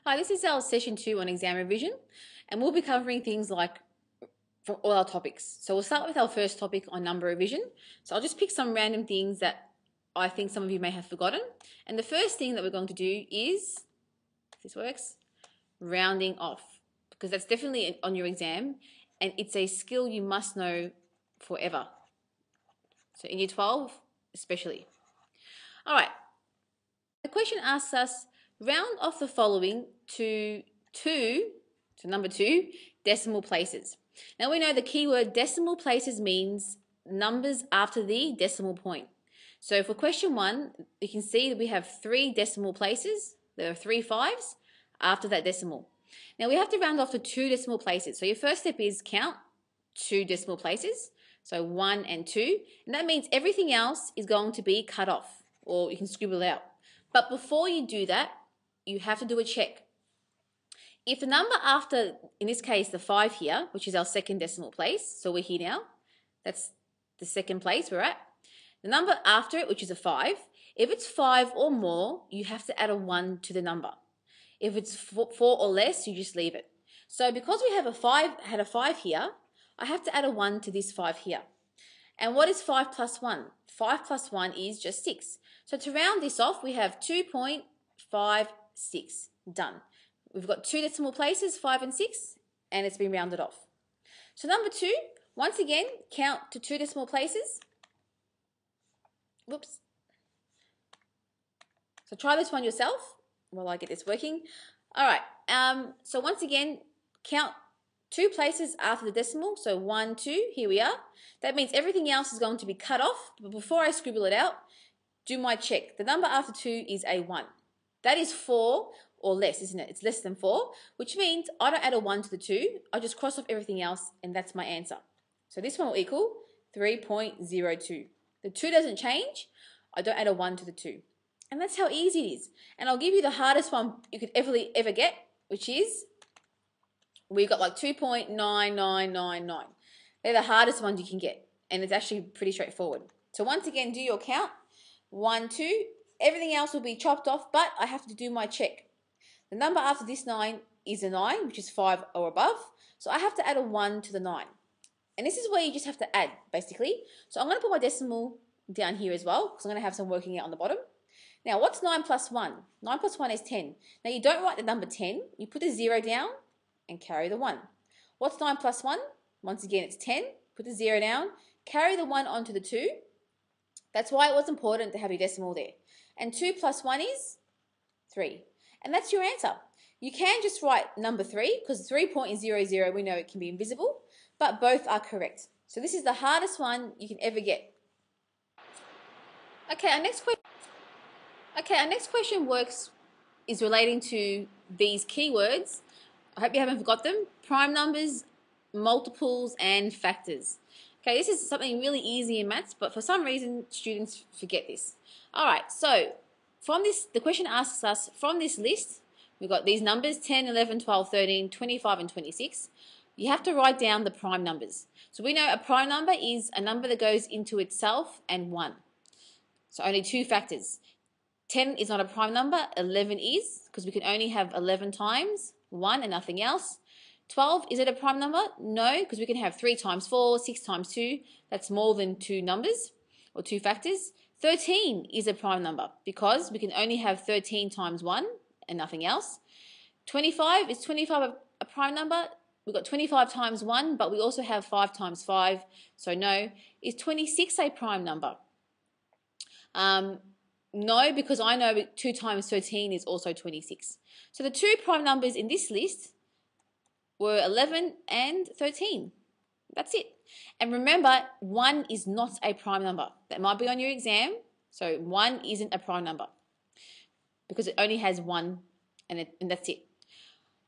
Hi, this is our session 2 on exam revision, and we'll be covering things like from all our topics. So we'll start with our first topic on number revision. So I'll just pick some random things that I think some of you may have forgotten. And the first thing that we're going to do is, if this works, rounding off, because that's definitely on your exam, and it's a skill you must know forever. So in year 12, especially. All right. The question asks us, round off the following to number 2, decimal places. Now we know the keyword decimal places means numbers after the decimal point. So for question 1, you can see that we have 3 decimal places. There are 3 5s after that decimal. Now we have to round off to 2 decimal places. So your first step is count 2 decimal places. So 1 and 2. And that means everything else is going to be cut off, or you can scribble it out. But before you do that, you have to do a check. If the number after, in this case, the 5 here, which is our second decimal place, so we're here now, that's the second place we're at. The number after it, which is a 5, if it's 5 or more, you have to add a 1 to the number. If it's 4 or less, you just leave it. So because we have had a 5 here, I have to add a 1 to this 5 here. And what is 5 plus 1? 5 plus 1 is just 6. So to round this off, we have 2.56. Done. We've got 2 decimal places, 5 and 6, and it's been rounded off. So number 2, once again, count to 2 decimal places. Whoops. So try this one yourself while I get this working. All right. So once again, count 2 places after the decimal. So 1, 2, here we are. That means everything else is going to be cut off. But before I scribble it out, do my check. The number after 2 is a 1. That is 4 or less, isn't it? It's less than 4, which means I don't add a 1 to the 2. I just cross off everything else, and that's my answer. So this one will equal 3.02. The 2 doesn't change. I don't add a 1 to the 2. And that's how easy it is. And I'll give you the hardest one you could ever get, which is, we've got like 2.9999. They're the hardest ones you can get, and it's actually pretty straightforward. So once again, do your count. 1, 2. Everything else will be chopped off, but I have to do my check. The number after this 9 is a 9, which is 5 or above. So I have to add a 1 to the 9. And this is where you just have to add, basically. So I'm going to put my decimal down here as well, because I'm going to have some working out on the bottom. Now, what's 9 plus 1? 9 plus 1 is 10. Now, you don't write the number 10. You put the 0 down and carry the 1. What's 9 plus 1? Once again, it's 10. Put the 0 down. Carry the 1 onto the 2. That's why it was important to have your decimal there. And 2 plus 1 is 3. And that's your answer. You can just write number 3, because 3.00, we know it can be invisible, but both are correct. So this is the hardest one you can ever get. Okay, our next question is relating to these keywords. I hope you haven't forgot them. Prime numbers, multiples, and factors. Okay, this is something really easy in maths, but for some reason, students forget this. All right, so from this, the question asks us, from this list, we've got these numbers, 10, 11, 12, 13, 25, and 26. You have to write down the prime numbers. So we know a prime number is a number that goes into itself and 1. So only 2 factors. 10 is not a prime number, 11 is, because we can only have 11 times 1 and nothing else. 12, is it a prime number? No, because we can have 3 times 4, 6 times 2. That's more than 2 numbers or 2 factors. 13 is a prime number because we can only have 13 times 1 and nothing else. 25, is 25 a prime number? We've got 25 times 1, but we also have 5 times 5, so no. Is 26 a prime number? No, because I know 2 times 13 is also 26. So the 2 prime numbers in this list were 11 and 13. That's it. And remember, 1 is not a prime number. That might be on your exam. So 1 isn't a prime number because it only has 1 and that's it.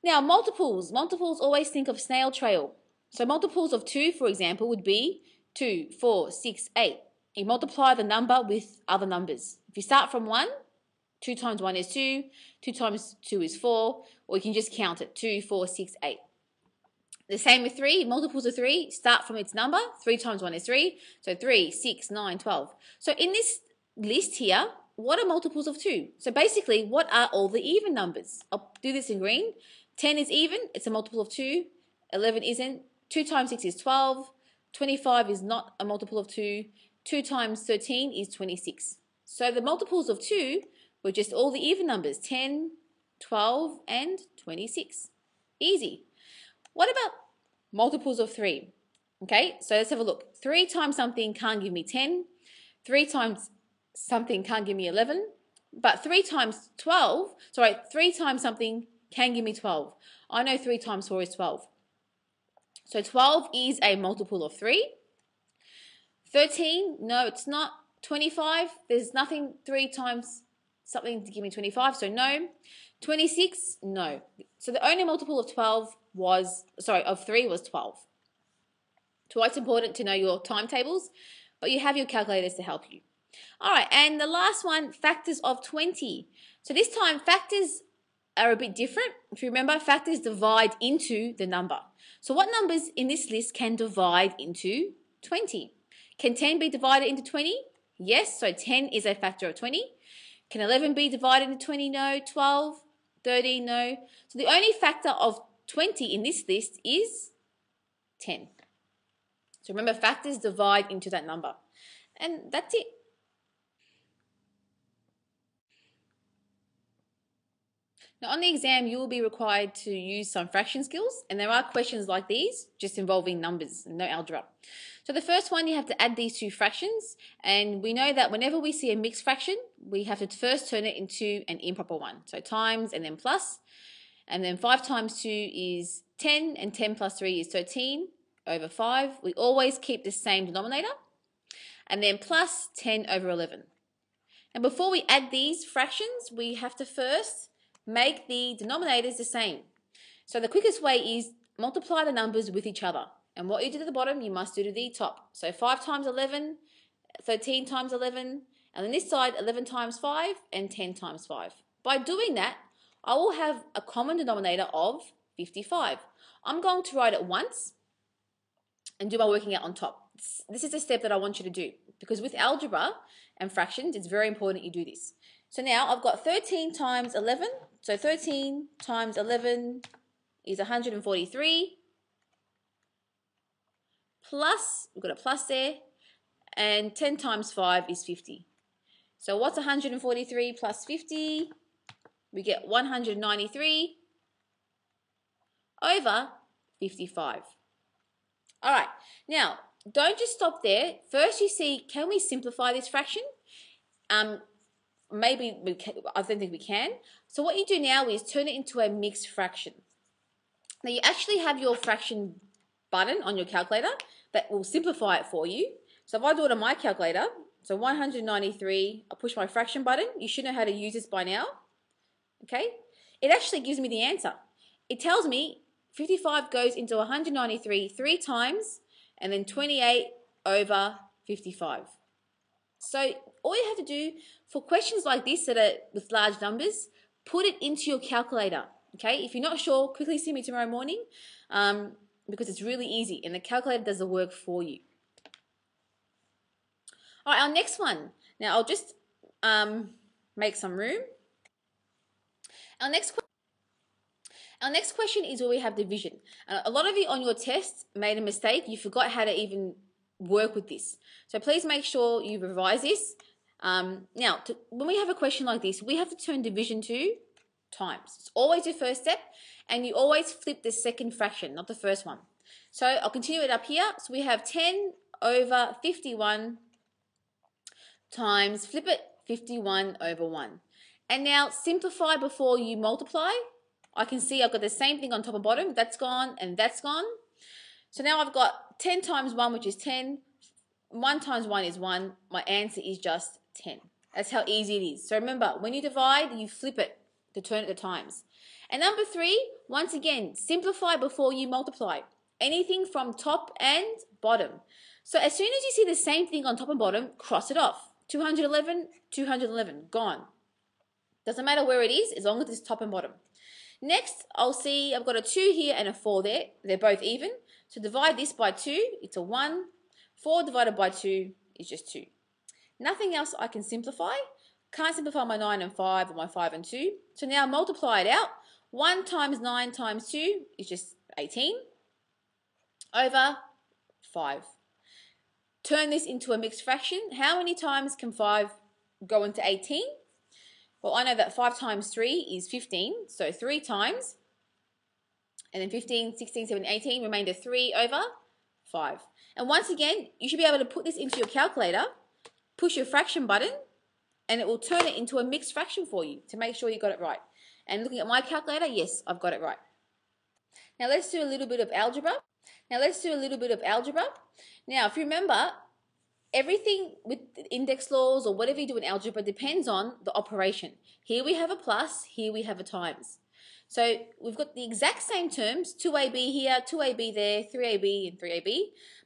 Now, multiples. Multiples always think of snail trail. So multiples of 2, for example, would be 2, 4, 6, 8. You multiply the number with other numbers. If you start from 1, 2 times 1 is 2, 2 times 2 is 4, or you can just count it, 2, 4, 6, 8. The same with 3, multiples of 3 start from its number, 3 times 1 is 3, so 3, 6, 9, 12. So in this list here, what are multiples of 2? So basically, what are all the even numbers? I'll do this in green. 10 is even, it's a multiple of 2. 11 isn't. 2 times 6 is 12. 25 is not a multiple of 2. 2 times 13 is 26. So the multiples of 2 were just all the even numbers, 10, 12, and 26. Easy. What about multiples of 3? Okay, so let's have a look. 3 times something can't give me 10. 3 times something can't give me 11. But 3 times something can give me 12. I know 3 times 4 is 12. So 12 is a multiple of 3. 13, no, it's not. 25, there's nothing 3 times something to give me 25, so no. 26, no. So the only multiple of 3 was 12. So it's important to know your timetables, but you have your calculators to help you. All right, and the last one, factors of 20. So this time, factors are a bit different. If you remember, factors divide into the number. So what numbers in this list can divide into 20? Can 10 be divided into 20? Yes, so 10 is a factor of 20. Can 11 be divided into 20? No. 12, 13, no. So the only factor of 20 in this list is 10. So remember, factors divide into that number. And that's it. Now on the exam, you will be required to use some fraction skills, and there are questions like these, just involving numbers, no algebra. So the first one, you have to add these two fractions, and we know that whenever we see a mixed fraction, we have to first turn it into an improper one. So times and then plus, and then 5 times 2 is 10, and 10 plus 3 is 13 over 5. We always keep the same denominator, and then plus 10 over 11. And before we add these fractions, we have to first make the denominators the same. So the quickest way is multiply the numbers with each other. And what you do to the bottom, you must do to the top. So 5 times 11, 13 times 11, and on this side, 11 times 5, and 10 times 5. By doing that, I will have a common denominator of 55. I'm going to write it once and do my working out on top. This is the step that I want you to do, because with algebra and fractions, it's very important you do this. So now I've got 13 times 11. So 13 times 11 is 143. Plus, we've got a plus there. And 10 times 5 is 50. So what's 143 plus 50? We get 193 over 55. All right. Now, don't just stop there. First you see, can we simplify this fraction? Maybe we can, I don't think we can. So what you do now is turn it into a mixed fraction. Now you actually have your fraction button on your calculator that will simplify it for you. So if I do it on my calculator, so 193, I push my fraction button. You should know how to use this by now. Okay? It actually gives me the answer. It tells me 55 goes into 193 3 times, and then 28 over 55. So all you have to do for questions like this that are with large numbers, put it into your calculator. Okay, if you're not sure, quickly see me tomorrow morning because it's really easy and the calculator does the work for you. All right, our next one. Now I'll just make some room. Our next question is where we have division. A lot of you on your test made a mistake. You forgot how to even work with this. So please make sure you revise this. Now, when we have a question like this, we have to turn division to times. It's always your first step, and you always flip the second fraction, not the first one. So I'll continue it up here. So we have 10 over 51 times, flip it, 51 over 1. And now simplify before you multiply. I can see I've got the same thing on top and bottom. That's gone and that's gone. So now I've got 10 times 1, which is 10. 1 times 1 is 1. My answer is just 10. That's how easy it is. So remember, when you divide, you flip it to turn it to times. And number 3, once again, simplify before you multiply. Anything from top and bottom. So as soon as you see the same thing on top and bottom, cross it off. 211, 211, gone. Doesn't matter where it is, as long as it's top and bottom. Next, I'll see I've got a 2 here and a 4 there. They're both even. So divide this by 2, it's a 1. 4 divided by 2 is just 2. Nothing else I can simplify. Can't simplify my 9 and 5 or my 5 and 2. So now multiply it out. 1 times 9 times 2 is just 18 over 5. Turn this into a mixed fraction. How many times can 5 go into 18? Well, I know that 5 times 3 is 15, so 3 times. And then 15, 16, 17, 18, remainder 3 over 5. And once again, you should be able to put this into your calculator, push your fraction button, and it will turn it into a mixed fraction for you to make sure you got it right. And looking at my calculator, yes, I've got it right. Now let's do a little bit of algebra. Now, if you remember, everything with index laws or whatever you do in algebra depends on the operation. Here we have a plus, here we have a times. So we've got the exact same terms, 2AB here, 2AB there, 3AB and 3AB,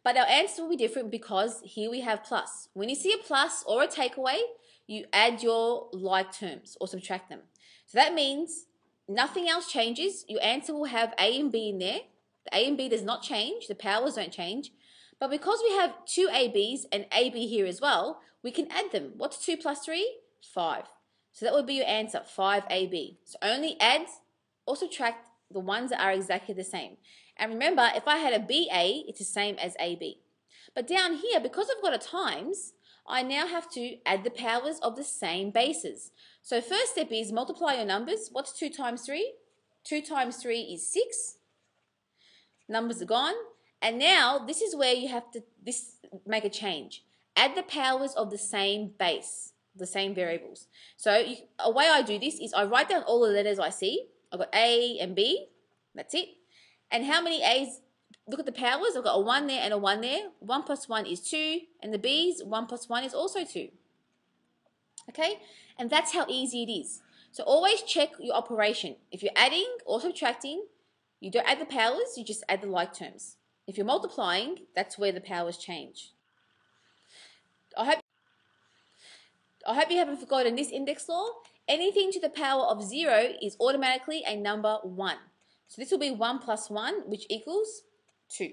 but our answer will be different because here we have plus. When you see a plus or a takeaway, you add your like terms or subtract them. So that means nothing else changes. Your answer will have A and B in there. The A and B does not change. The powers don't change. But because we have two ABs and AB here as well, we can add them. What's 2 plus 3? 5. So that would be your answer, 5AB. So only add or subtract the ones that are exactly the same. And remember, if I had a BA, it's the same as AB. But down here, because I've got a times, I now have to add the powers of the same bases. So first step is multiply your numbers. What's 2 times 3? 2 times 3 is 6. Numbers are gone. And now this is where you have to make a change. Add the powers of the same base, the same variables. So a way I do this is I write down all the letters I see. I've got A and B. That's it. And how many A's? Look at the powers. I've got a 1 there and a 1 there. 1 plus 1 is 2. And the B's, 1 plus 1 is also 2. Okay? And that's how easy it is. So always check your operation. If you're adding or subtracting, you don't add the powers, you just add the like terms. If you're multiplying, that's where the powers change. I hope you haven't forgotten this index law. Anything to the power of 0 is automatically a number 1. So this will be 1 plus 1, which equals 2.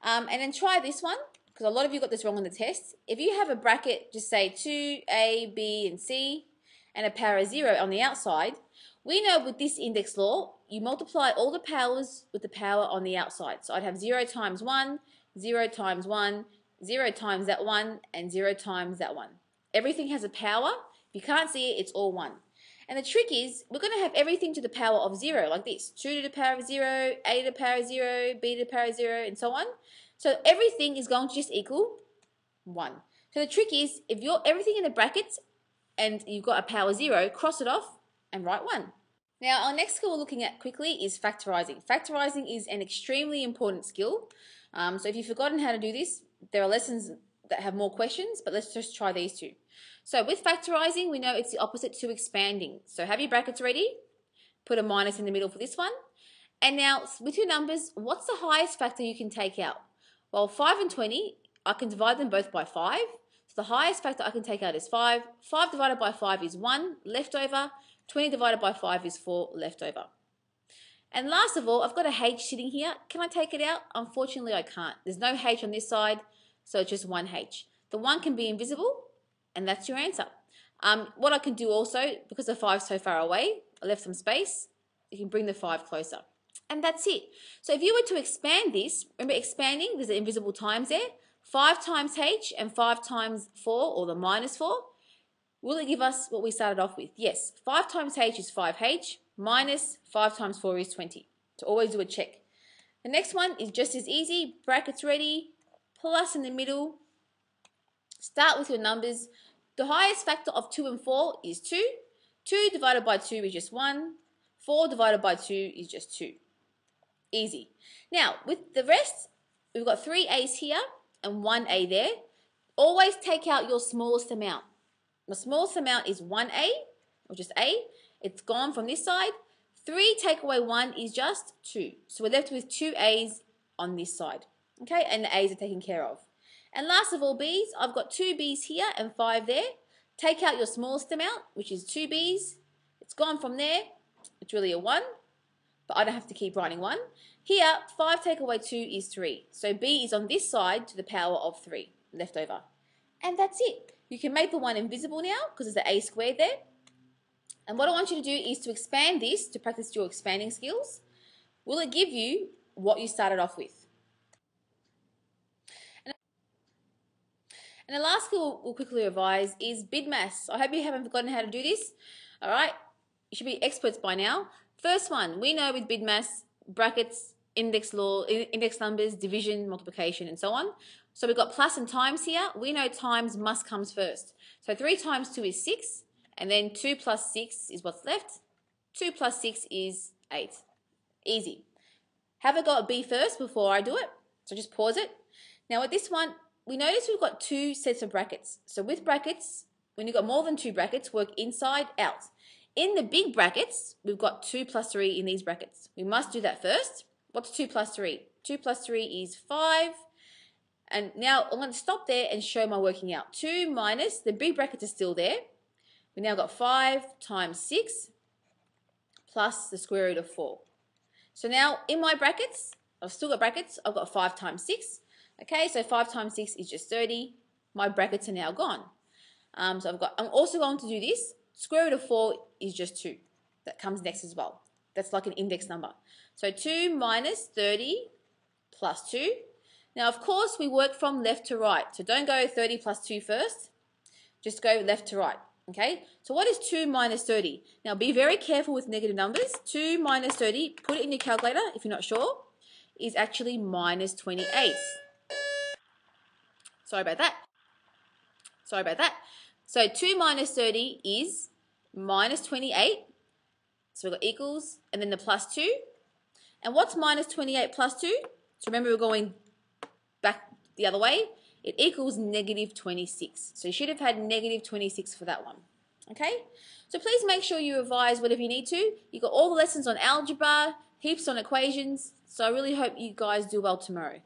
And then try this one, because a lot of you got this wrong on the test. If you have a bracket, just say 2A, B, and C, and a power of 0 on the outside, we know with this index law, you multiply all the powers with the power on the outside. So I'd have 0 times 1, 0 times 1, 0 times that 1, and 0 times that 1. Everything has a power. If you can't see it, it's all 1. And the trick is, we're going to have everything to the power of 0, like this. 2 to the power of 0, A to the power of 0, B to the power of 0, and so on. So everything is going to just equal 1. So the trick is, if you're everything in the brackets and you've got a power 0, cross it off and write 1. Now, our next skill we're looking at quickly is factorizing. Factorizing is an extremely important skill. So if you've forgotten how to do this, there are lessons that have more questions, but let's just try these two. So with factorizing, we know it's the opposite to expanding. So have your brackets ready. Put a minus in the middle for this one. And now, with your numbers, what's the highest factor you can take out? Well, 5 and 20, I can divide them both by 5. So the highest factor I can take out is 5. 5 divided by 5 is 1, left over. 20 divided by 5 is 4, left over. And last of all, I've got a h sitting here. Can I take it out? Unfortunately, I can't. There's no h on this side, so it's just 1h. The 1 can be invisible, and that's your answer. What I can do also, because the 5 is so far away, I left some space, you can bring the 5 closer. And that's it. So if you were to expand this, remember expanding, there's an invisible times there. 5 times h and 5 times 4, or the minus 4. Will it give us what we started off with? Yes. 5 times h is 5h, minus 5 times 4 is 20. So always do a check. The next one is just as easy. Brackets ready, plus in the middle. Start with your numbers. The highest factor of 2 and 4 is 2. 2 divided by 2 is just 1. 4 divided by 2 is just 2. Easy. Now, with the rest, we've got 3 a's here and 1 a there. Always take out your smallest amount. The smallest amount is 1a, or just a. It's gone from this side. 3 take away 1 is just 2. So we're left with 2 a's on this side. Okay, and the a's are taken care of. And last of all b's, I've got 2 b's here and 5 there. Take out your smallest amount, which is 2 b's. It's gone from there. It's really a 1, but I don't have to keep writing 1. Here, 5 take away 2 is 3. So b is on this side to the power of 3, left over. And that's it. You can make the 1 invisible now because there's the a squared there. And what I want you to do is to expand this to practice your expanding skills. Will it give you what you started off with? And the last skill we'll quickly revise is BIDMAS. I hope you haven't forgotten how to do this. All right, you should be experts by now. First one, we know with BIDMAS, brackets, index numbers, division, multiplication, and so on. So we've got plus and times here. We know times must comes first. So 3 times 2 is 6, and then 2 plus 6 is what's left. 2 plus 6 is 8. Easy. Have a go at B first before I do it. So just pause it. Now with this one, we notice we've got 2 sets of brackets. So with brackets, when you've got more than 2 brackets, work inside, out. In the big brackets, we've got 2 plus 3 in these brackets. We must do that first. What's 2 plus 3? 2 plus 3 is 5. And now I'm going to stop there and show my working out. 2 minus, the big brackets are still there. We now got 5 times 6 plus the square root of 4. So now in my brackets, I've still got brackets. I've got 5 times 6. Okay, so 5 times 6 is just 30. My brackets are now gone. So I'm also going to do this. Square root of 4 is just 2. That comes next as well. That's like an index number. So 2 minus 30 plus 2. Now, of course, we work from left to right. So don't go 30 plus 2 first. Just go left to right. Okay, so what is 2 minus 30? Now, be very careful with negative numbers. 2 minus 30, put it in your calculator if you're not sure, is actually minus 28. Sorry about that. So 2 minus 30 is minus 28. So we've got equals, and then the plus 2. And what's minus 28 plus 2? So remember we're going back the other way. It equals negative 26. So you should have had negative 26 for that one. Okay? So please make sure you revise whatever you need to. You've got all the lessons on algebra, heaps on equations. So I really hope you guys do well tomorrow.